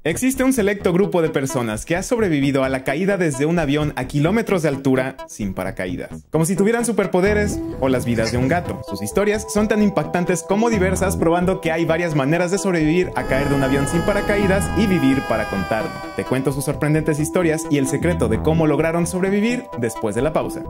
Existe un selecto grupo de personas que ha sobrevivido a la caída desde un avión a kilómetros de altura sin paracaídas, como si tuvieran superpoderes o las vidas de un gato. Sus historias son tan impactantes como diversas, probando que hay varias maneras de sobrevivir a caer de un avión sin paracaídas y vivir para contarlo. Te cuento sus sorprendentes historias y el secreto de cómo lograron sobrevivir después de la pausa.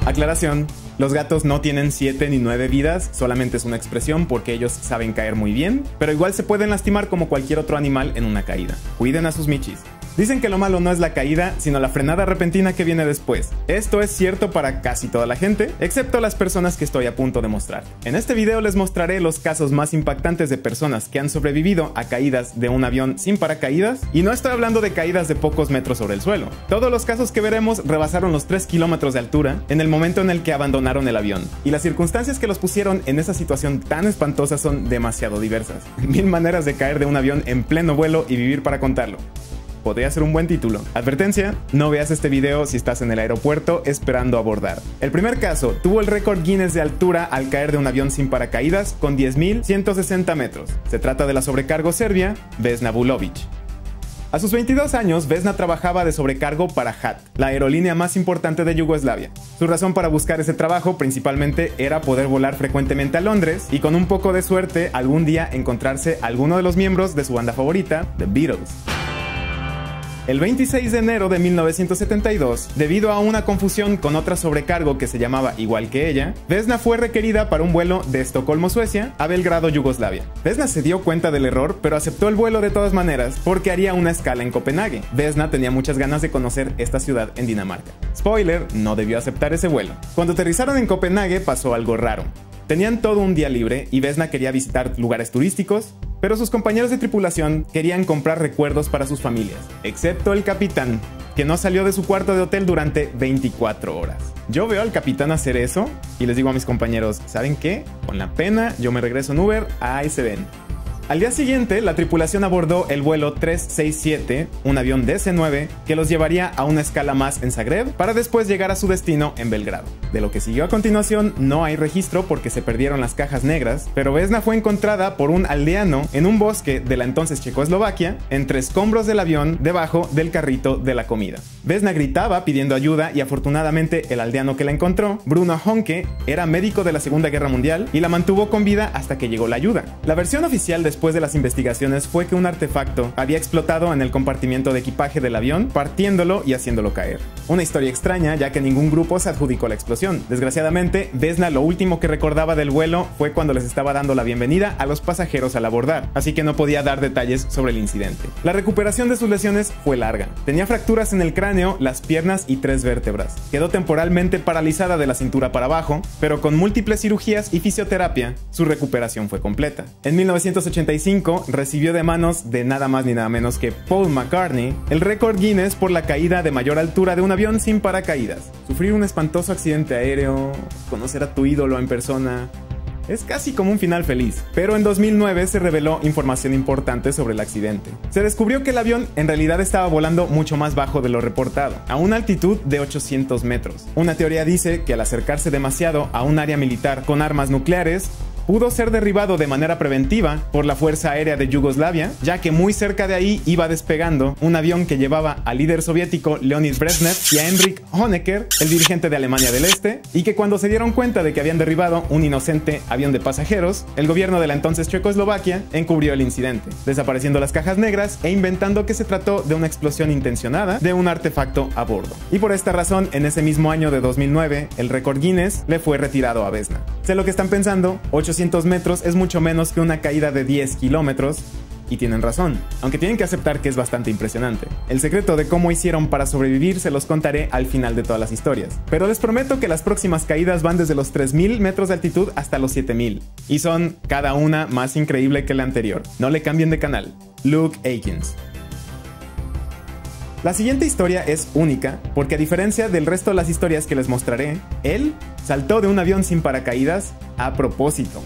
Aclaración, los gatos no tienen 7 ni 9 vidas, solamente es una expresión porque ellos saben caer muy bien, pero igual se pueden lastimar como cualquier otro animal en una caída. Cuiden a sus michis. Dicen que lo malo no es la caída, sino la frenada repentina que viene después. Esto es cierto para casi toda la gente, excepto las personas que estoy a punto de mostrar. En este video les mostraré los casos más impactantes de personas que han sobrevivido a caídas de un avión sin paracaídas, y no estoy hablando de caídas de pocos metros sobre el suelo. Todos los casos que veremos rebasaron los 3 kilómetros de altura en el momento en el que abandonaron el avión, y las circunstancias que los pusieron en esa situación tan espantosa son demasiado diversas. 1000 maneras de caer de un avión en pleno vuelo y vivir para contarlo. Podría ser un buen título. Advertencia, no veas este video si estás en el aeropuerto esperando abordar. El primer caso tuvo el récord Guinness de altura al caer de un avión sin paracaídas con 10.160 metros. Se trata de la sobrecargo serbia Vesna Vulovic. A sus 22 años, Vesna trabajaba de sobrecargo para HAT, la aerolínea más importante de Yugoslavia. Su razón para buscar ese trabajo principalmente era poder volar frecuentemente a Londres y con un poco de suerte algún día encontrarse a alguno de los miembros de su banda favorita, The Beatles. El 26 de enero de 1972, debido a una confusión con otra sobrecargo que se llamaba igual que ella, Vesna fue requerida para un vuelo de Estocolmo, Suecia, a Belgrado, Yugoslavia. Vesna se dio cuenta del error, pero aceptó el vuelo de todas maneras porque haría una escala en Copenhague. Vesna tenía muchas ganas de conocer esta ciudad en Dinamarca. Spoiler, no debió aceptar ese vuelo. Cuando aterrizaron en Copenhague pasó algo raro. Tenían todo un día libre y Vesna quería visitar lugares turísticos, pero sus compañeros de tripulación querían comprar recuerdos para sus familias, excepto el capitán, que no salió de su cuarto de hotel durante 24 horas. Yo veo al capitán hacer eso y les digo a mis compañeros, ¿saben qué? Con la pena yo me regreso en Uber, ahí se ven. Al día siguiente, la tripulación abordó el vuelo 367, un avión DC-9, que los llevaría a una escala más en Zagreb, para después llegar a su destino en Belgrado. De lo que siguió a continuación no hay registro porque se perdieron las cajas negras, pero Vesna fue encontrada por un aldeano en un bosque de la entonces Checoslovaquia, entre escombros del avión debajo del carrito de la comida. Vesna gritaba pidiendo ayuda y afortunadamente el aldeano que la encontró, Bruno Honke, era médico de la Segunda Guerra Mundial y la mantuvo con vida hasta que llegó la ayuda. La versión oficial después de las investigaciones fue que un artefacto había explotado en el compartimiento de equipaje del avión, partiéndolo y haciéndolo caer. Una historia extraña, ya que ningún grupo se adjudicó la explosión. Desgraciadamente, Vesna lo último que recordaba del vuelo fue cuando les estaba dando la bienvenida a los pasajeros al abordar, así que no podía dar detalles sobre el incidente. La recuperación de sus lesiones fue larga. Tenía fracturas en el cráneo, las piernas y 3 vértebras. Quedó temporalmente paralizada de la cintura para abajo, pero con múltiples cirugías y fisioterapia, su recuperación fue completa. En 1985 recibió de manos de nada más ni nada menos que Paul McCartney el récord Guinness por la caída de mayor altura de un avión sin paracaídas. Sufrir un espantoso accidente aéreo, conocer a tu ídolo en persona, es casi como un final feliz. Pero en 2009 se reveló información importante sobre el accidente. Se descubrió que el avión en realidad estaba volando mucho más bajo de lo reportado, a una altitud de 800 metros. Una teoría dice que al acercarse demasiado a un área militar con armas nucleares, pudo ser derribado de manera preventiva por la Fuerza Aérea de Yugoslavia, ya que muy cerca de ahí iba despegando un avión que llevaba al líder soviético Leonid Brezhnev y a Erich Honecker, el dirigente de Alemania del Este, y que cuando se dieron cuenta de que habían derribado un inocente avión de pasajeros, el gobierno de la entonces Checoslovaquia encubrió el incidente, desapareciendo las cajas negras e inventando que se trató de una explosión intencionada de un artefacto a bordo. Y por esta razón, en ese mismo año de 2009, el récord Guinness le fue retirado a Vesna. Sé lo que están pensando, 800 metros es mucho menos que una caída de 10 kilómetros, y tienen razón, aunque tienen que aceptar que es bastante impresionante. El secreto de cómo hicieron para sobrevivir se los contaré al final de todas las historias, pero les prometo que las próximas caídas van desde los 3000 metros de altitud hasta los 7000, y son cada una más increíble que la anterior. No le cambien de canal. Luke Aikins. La siguiente historia es única porque, a diferencia del resto de las historias que les mostraré, él saltó de un avión sin paracaídas a propósito.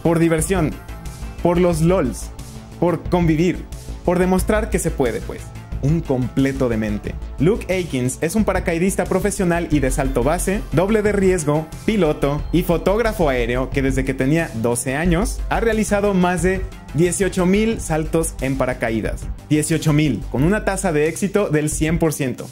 Por diversión. por los LOLs, por convivir, por demostrar que se puede, pues. Un completo demente. Luke Aikins es un paracaidista profesional y de salto base, doble de riesgo, piloto y fotógrafo aéreo que desde que tenía 12 años ha realizado más de 18,000 saltos en paracaídas. 18,000, con una tasa de éxito del 100%.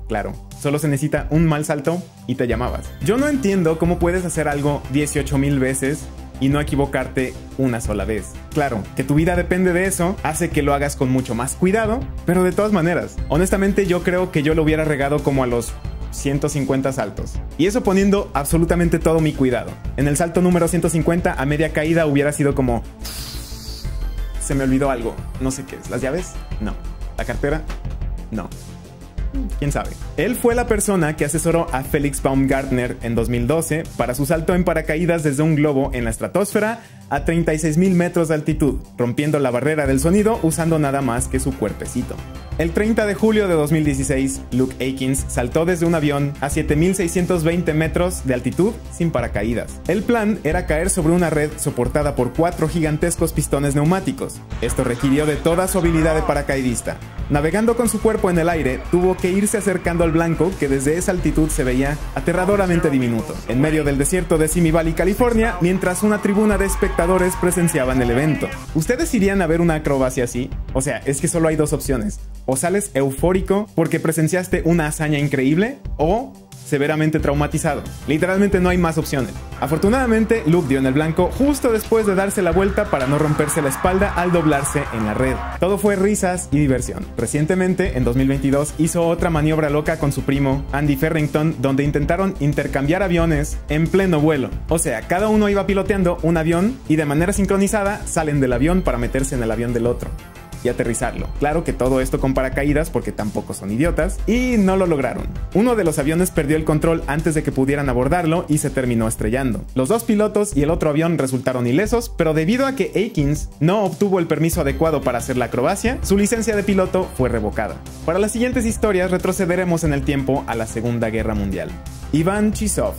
Claro, solo se necesita un mal salto y te llamabas. Yo no entiendo cómo puedes hacer algo 18,000 veces y no equivocarte una sola vez. Claro, que tu vida depende de eso, hace que lo hagas con mucho más cuidado, pero de todas maneras, honestamente yo creo que yo lo hubiera regado como a los 150 saltos. Y eso poniendo absolutamente todo mi cuidado. En el salto número 150, a media caída hubiera sido como... Se me olvidó algo, no sé qué es. ¿Las llaves? No. ¿La cartera? No. ¿Quién sabe? Él fue la persona que asesoró a Felix Baumgartner en 2012 para su salto en paracaídas desde un globo en la estratosfera a 36,000 metros de altitud, rompiendo la barrera del sonido usando nada más que su cuerpecito. El 30 de julio de 2016, Luke Aikins saltó desde un avión a 7,620 metros de altitud sin paracaídas. El plan era caer sobre una red soportada por 4 gigantescos pistones neumáticos. Esto requirió de toda su habilidad de paracaidista. Navegando con su cuerpo en el aire, tuvo que irse acercando al blanco que desde esa altitud se veía aterradoramente diminuto, en medio del desierto de Simi Valley, California, mientras una tribuna de espectadores presenciaban el evento. ¿Ustedes irían a ver una acrobacia así? O sea, es que solo hay dos opciones. O sales eufórico porque presenciaste una hazaña increíble, o severamente traumatizado. Literalmente no hay más opciones. Afortunadamente, Luke dio en el blanco justo después de darse la vuelta para no romperse la espalda al doblarse en la red. Todo fue risas y diversión. Recientemente, en 2022, hizo otra maniobra loca con su primo, Andy Farrington, donde intentaron intercambiar aviones en pleno vuelo. O sea, cada uno iba piloteando un avión y de manera sincronizada salen del avión para meterse en el avión del otro y aterrizarlo. Claro que todo esto con paracaídas porque tampoco son idiotas, y no lo lograron. Uno de los aviones perdió el control antes de que pudieran abordarlo y se terminó estrellando. Los dos pilotos y el otro avión resultaron ilesos, pero debido a que Aikins no obtuvo el permiso adecuado para hacer la acrobacia, su licencia de piloto fue revocada. Para las siguientes historias retrocederemos en el tiempo a la Segunda Guerra Mundial. Iván Chizov.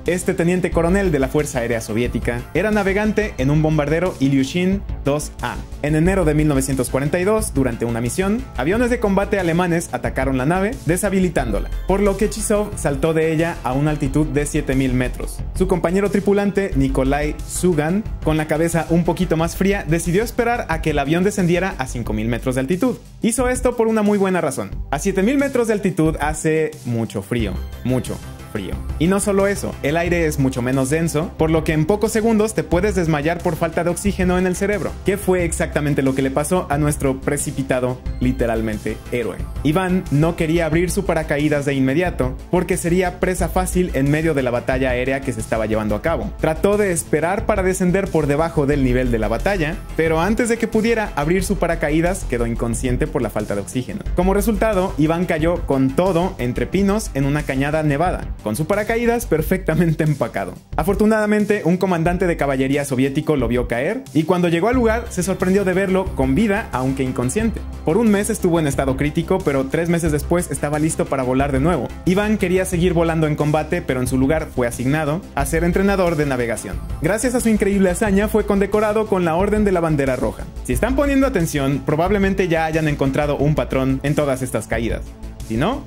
Este teniente coronel de la Fuerza Aérea Soviética era navegante en un bombardero Ilyushin 2A. En enero de 1942, durante una misión, aviones de combate alemanes atacaron la nave, deshabilitándola, por lo que Chizov saltó de ella a una altitud de 7,000 metros. Su compañero tripulante, Nikolai Sugan, con la cabeza un poquito más fría, decidió esperar a que el avión descendiera a 5,000 metros de altitud. Hizo esto por una muy buena razón. A 7,000 metros de altitud hace mucho frío, mucho frío. Y no solo eso, el aire es mucho menos denso, por lo que en pocos segundos te puedes desmayar por falta de oxígeno en el cerebro, que fue exactamente lo que le pasó a nuestro precipitado, literalmente, héroe. Iván no quería abrir su paracaídas de inmediato, porque sería presa fácil en medio de la batalla aérea que se estaba llevando a cabo. Trató de esperar para descender por debajo del nivel de la batalla, pero antes de que pudiera abrir su paracaídas, quedó inconsciente por la falta de oxígeno. Como resultado, Iván cayó con todo entre pinos en una cañada nevada, con su paracaídas perfectamente empacado. Afortunadamente, un comandante de caballería soviético lo vio caer, y cuando llegó al lugar se sorprendió de verlo con vida, aunque inconsciente. Por un mes estuvo en estado crítico, pero 3 meses después estaba listo para volar de nuevo. Iván quería seguir volando en combate, pero en su lugar fue asignado a ser entrenador de navegación. Gracias a su increíble hazaña fue condecorado con la Orden de la Bandera Roja. Si están poniendo atención, probablemente ya hayan encontrado un patrón en todas estas caídas. Si no,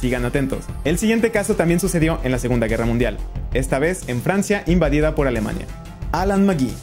sigan atentos. El siguiente caso también sucedió en la Segunda Guerra Mundial, esta vez en Francia invadida por Alemania. Alan McGee.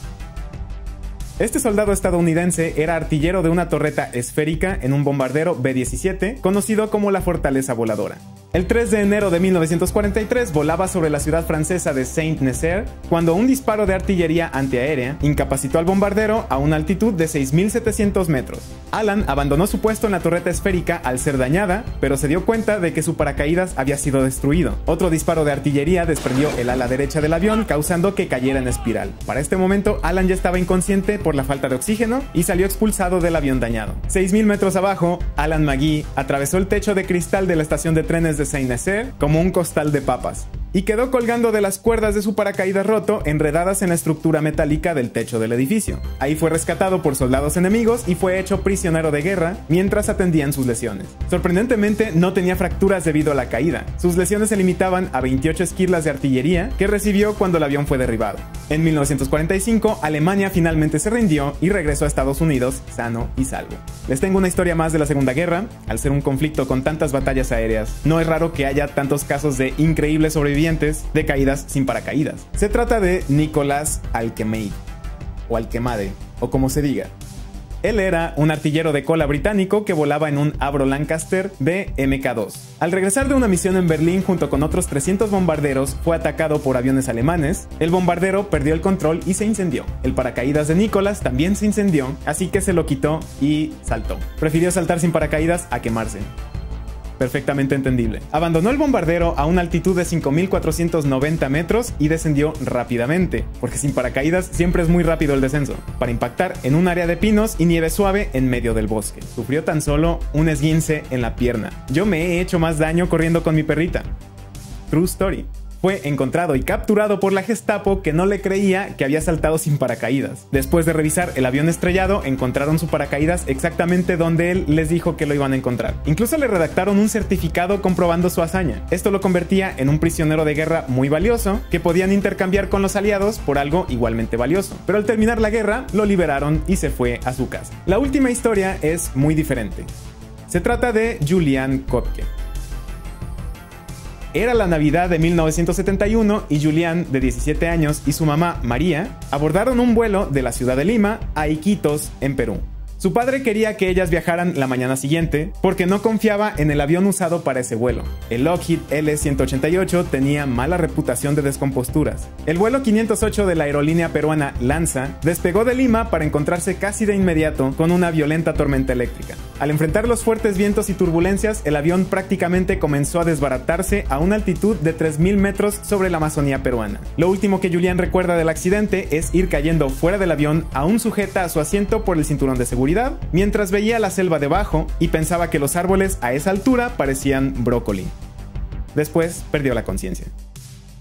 Este soldado estadounidense era artillero de una torreta esférica en un bombardero B-17, conocido como la Fortaleza Voladora. El 3 de enero de 1943 volaba sobre la ciudad francesa de Saint-Nazaire cuando un disparo de artillería antiaérea incapacitó al bombardero a una altitud de 6,700 metros. Alan abandonó su puesto en la torreta esférica al ser dañada, pero se dio cuenta de que su paracaídas había sido destruido. Otro disparo de artillería desprendió el ala derecha del avión, causando que cayera en espiral. Para este momento, Alan ya estaba inconsciente por la falta de oxígeno y salió expulsado del avión dañado. 6,000 metros abajo, Alan McGee atravesó el techo de cristal de la estación de trenes de Saint-Nazaire como un costal de papas. y quedó colgando de las cuerdas de su paracaídas roto enredadas en la estructura metálica del techo del edificio. Ahí fue rescatado por soldados enemigos y fue hecho prisionero de guerra mientras atendían sus lesiones. Sorprendentemente no tenía fracturas debido a la caída. Sus lesiones se limitaban a 28 esquirlas de artillería que recibió cuando el avión fue derribado. En 1945, Alemania finalmente se rindió y regresó a Estados Unidos sano y salvo. Les tengo una historia más de la Segunda Guerra. Al ser un conflicto con tantas batallas aéreas, no es raro que haya tantos casos de increíbles sobrevivientes de caídas sin paracaídas. Se trata de Nicolás Alquemeid, o Alquemade, o como se diga. Él era un artillero de cola británico que volaba en un Avro Lancaster de Mk2. Al regresar de una misión en Berlín junto con otros 300 bombarderos, fue atacado por aviones alemanes. El bombardero perdió el control y se incendió. El paracaídas de Nicolás también se incendió, así que se lo quitó y saltó. Prefirió saltar sin paracaídas a quemarse. Perfectamente entendible. Abandonó el bombardero a una altitud de 5.490 metros y descendió rápidamente, porque sin paracaídas siempre es muy rápido el descenso, para impactar en un área de pinos y nieve suave en medio del bosque. Sufrió tan solo un esguince en la pierna. Yo me he hecho más daño corriendo con mi perrita. True story. Fue encontrado y capturado por la Gestapo, que no le creía que había saltado sin paracaídas. Después de revisar el avión estrellado, encontraron su paracaídas exactamente donde él les dijo que lo iban a encontrar. Incluso le redactaron un certificado comprobando su hazaña. Esto lo convertía en un prisionero de guerra muy valioso, que podían intercambiar con los aliados por algo igualmente valioso. Pero al terminar la guerra, lo liberaron y se fue a su casa. La última historia es muy diferente. Se trata de Julian Kotke. Era la Navidad de 1971 y Julian, de 17 años, y su mamá, María, abordaron un vuelo de la ciudad de Lima a Iquitos, en Perú. Su padre quería que ellas viajaran la mañana siguiente porque no confiaba en el avión usado para ese vuelo. El Lockheed L-188 tenía mala reputación de descomposturas. El vuelo 508 de la aerolínea peruana Lanza despegó de Lima para encontrarse casi de inmediato con una violenta tormenta eléctrica. Al enfrentar los fuertes vientos y turbulencias, el avión prácticamente comenzó a desbaratarse a una altitud de 3.000 metros sobre la Amazonía peruana. Lo último que Julian recuerda del accidente es ir cayendo fuera del avión, aún sujeta a su asiento por el cinturón de seguridad, mientras veía la selva debajo y pensaba que los árboles a esa altura parecían brócoli. Después perdió la conciencia.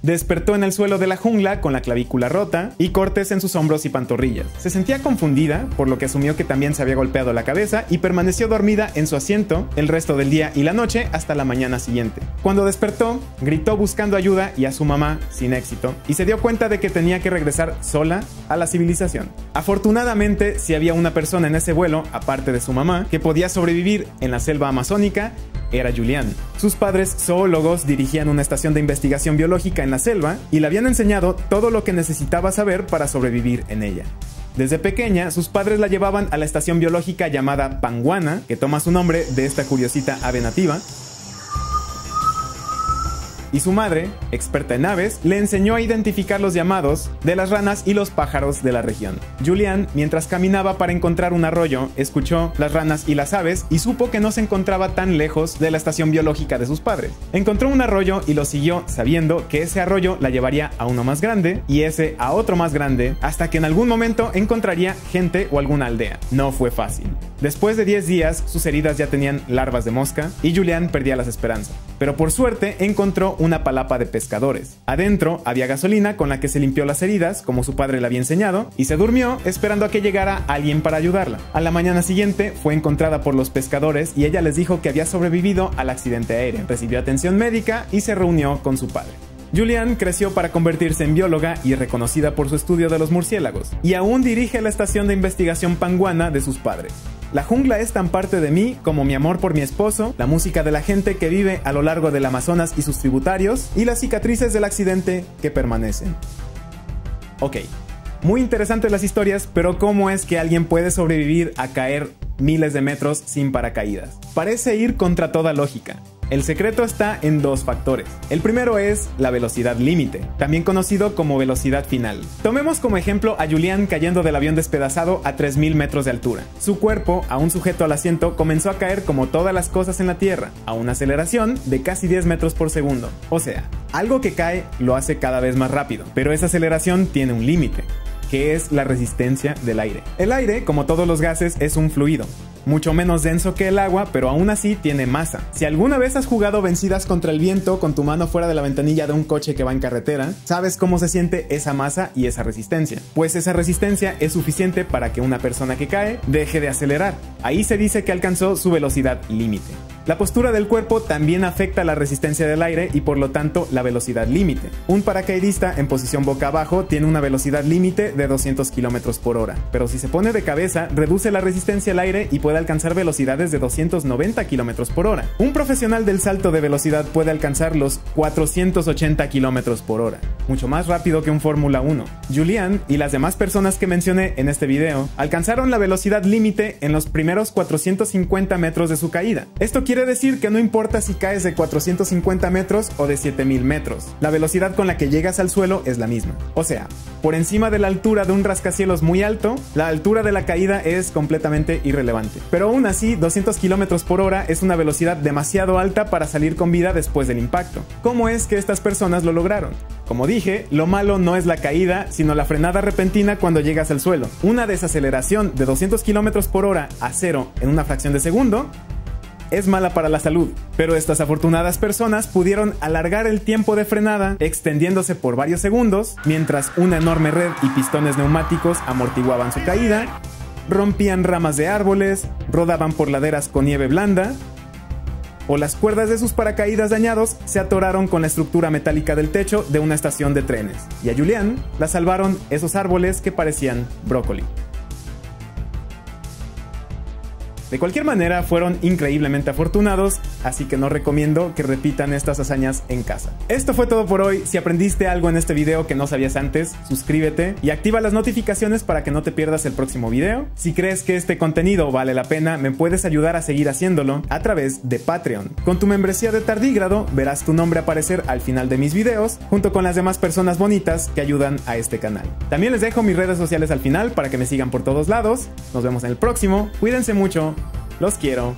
Despertó en el suelo de la jungla con la clavícula rota y cortes en sus hombros y pantorrillas. Se sentía confundida, por lo que asumió que también se había golpeado la cabeza y permaneció dormida en su asiento el resto del día y la noche hasta la mañana siguiente. Cuando despertó, gritó buscando ayuda y a su mamá, sin éxito, y se dio cuenta de que tenía que regresar sola a la civilización. Afortunadamente, si había una persona en ese vuelo, aparte de su mamá, que podía sobrevivir en la selva amazónica, era Julian. Sus padres, zoólogos, dirigían una estación de investigación biológica en la selva y le habían enseñado todo lo que necesitaba saber para sobrevivir en ella. Desde pequeña, sus padres la llevaban a la estación biológica llamada Panguana, que toma su nombre de esta curiosita ave nativa, y su madre, experta en aves, le enseñó a identificar los llamados de las ranas y los pájaros de la región. Julian, mientras caminaba para encontrar un arroyo, escuchó las ranas y las aves y supo que no se encontraba tan lejos de la estación biológica de sus padres. Encontró un arroyo y lo siguió, sabiendo que ese arroyo la llevaría a uno más grande y ese a otro más grande, hasta que en algún momento encontraría gente o alguna aldea. No fue fácil. Después de 10 días, sus heridas ya tenían larvas de mosca y Julian perdía las esperanzas. Pero por suerte encontró una palapa de pescadores. Adentro había gasolina con la que se limpió las heridas, como su padre le había enseñado, y se durmió esperando a que llegara alguien para ayudarla. A la mañana siguiente fue encontrada por los pescadores y ella les dijo que había sobrevivido al accidente aéreo. Recibió atención médica y se reunió con su padre. Julian creció para convertirse en bióloga y reconocida por su estudio de los murciélagos, y aún dirige la estación de investigación Panguana de sus padres. La jungla es tan parte de mí como mi amor por mi esposo, la música de la gente que vive a lo largo del Amazonas y sus tributarios, y las cicatrices del accidente que permanecen. Ok, muy interesantes las historias, pero ¿cómo es que alguien puede sobrevivir a caer miles de metros sin paracaídas? Parece ir contra toda lógica. El secreto está en dos factores. El primero es la velocidad límite, también conocido como velocidad final. Tomemos como ejemplo a Julian cayendo del avión despedazado a 3.000 metros de altura. Su cuerpo, aún sujeto al asiento, comenzó a caer como todas las cosas en la Tierra, a una aceleración de casi 10 metros por segundo. O sea, algo que cae lo hace cada vez más rápido, pero esa aceleración tiene un límite. que es la resistencia del aire. El aire, como todos los gases, es un fluido, mucho menos denso que el agua, pero aún así tiene masa. Si alguna vez has jugado vencidas contra el viento con tu mano fuera de la ventanilla de un coche que va en carretera, sabes cómo se siente esa masa y esa resistencia. Pues esa resistencia es suficiente para que una persona que cae deje de acelerar. Ahí se dice que alcanzó su velocidad límite. La postura del cuerpo también afecta la resistencia del aire y por lo tanto la velocidad límite. Un paracaidista en posición boca abajo tiene una velocidad límite de 200 km por hora, pero si se pone de cabeza reduce la resistencia al aire y puede alcanzar velocidades de 290 km por hora. Un profesional del salto de velocidad puede alcanzar los 480 km por hora, mucho más rápido que un Fórmula 1. Julian y las demás personas que mencioné en este video alcanzaron la velocidad límite en los primeros 450 metros de su caída. Esto quiere decir que no importa si caes de 450 metros o de 7000 metros, la velocidad con la que llegas al suelo es la misma. O sea, por encima de la altura de un rascacielos muy alto, la altura de la caída es completamente irrelevante. Pero aún así, 200 km por hora es una velocidad demasiado alta para salir con vida después del impacto. ¿Cómo es que estas personas lo lograron? Como dije, lo malo no es la caída, sino la frenada repentina cuando llegas al suelo. Una desaceleración de 200 km por hora a cero en una fracción de segundo es mala para la salud, pero estas afortunadas personas pudieron alargar el tiempo de frenada extendiéndose por varios segundos, mientras una enorme red y pistones neumáticos amortiguaban su caída, rompían ramas de árboles, rodaban por laderas con nieve blanda, o las cuerdas de sus paracaídas dañados se atoraron con la estructura metálica del techo de una estación de trenes, y a Julian la salvaron esos árboles que parecían brócoli. De cualquier manera, fueron increíblemente afortunados, así que no recomiendo que repitan estas hazañas en casa. Esto fue todo por hoy. Si aprendiste algo en este video que no sabías antes, suscríbete y activa las notificaciones para que no te pierdas el próximo video. Si crees que este contenido vale la pena, me puedes ayudar a seguir haciéndolo a través de Patreon. Con tu membresía de Tardígrado, verás tu nombre aparecer al final de mis videos, junto con las demás personas bonitas que ayudan a este canal. También les dejo mis redes sociales al final para que me sigan por todos lados. Nos vemos en el próximo. Cuídense mucho. Los quiero.